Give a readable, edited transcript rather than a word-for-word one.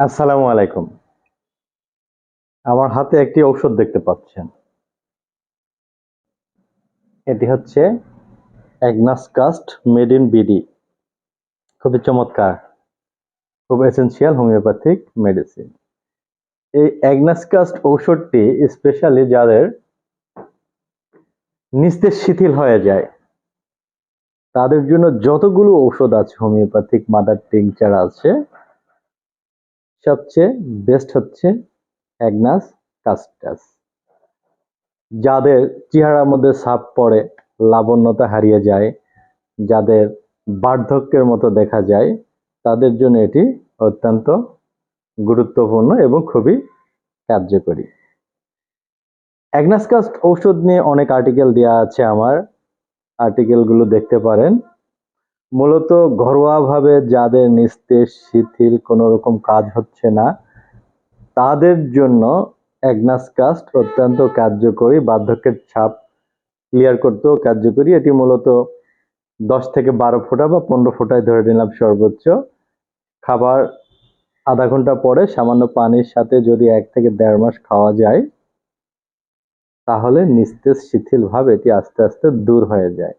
আসসালামু আলাইকুম। আমার হাতে একটি ঔষধ দেখতে পাচ্ছেন। এটি হচ্ছে Agnus cast made in BD. খুবই চমৎকার, খুব এসেনশিয়াল হোমিওপ্যাথিক মেডিসিন। এই অ্যাগনাস কাস্ট ঔষধটি স্পেশালি যাদের নিস্তেজ শিথিল হয়ে যায় তাদের জন্য যতগুলো ঔষধ আছে হোমিওপ্যাথিক মাদার টিংচার আছে, সবচেয়ে বেস্ট হচ্ছে অ্যাগনাস কাস্টাস। যাদের চেহারার মধ্যে ছাপ পড়ে, লাবণ্যতা হারিয়ে যায়, যাদের বার্ধক্যের মতো দেখা যায়, তাদের জন্য এটি অত্যন্ত গুরুত্বপূর্ণ এবং খুবই কার্যকরী। অ্যাগনাসকাস্ট ঔষধ নিয়ে অনেক আর্টিকেল দেওয়া আছে, আমার আর্টিকেলগুলো দেখতে পারেন। মূলত ঘরোয়াভাবে যাদের নিস্তেজ শিথিল কোনো রকম কাজ হচ্ছে না, তাদের জন্য অ্যাগনাসকাস্ট অত্যন্ত কার্যকরী, বার্ধক্যের ছাপ ক্লিয়ার করতেও কার্যকরী। এটি মূলত 10 থেকে 12 ফোঁটা বা 15 ফোঁটায় ধরে নিলাম সর্বোচ্চ। খাবার আধা ঘন্টা পরে সামান্য পানির সাথে যদি 1 থেকে 1.5 মাস খাওয়া যায়, তাহলে নিস্তেজ শিথিল ভাব এটি আস্তে আস্তে দূর হয়ে যায়।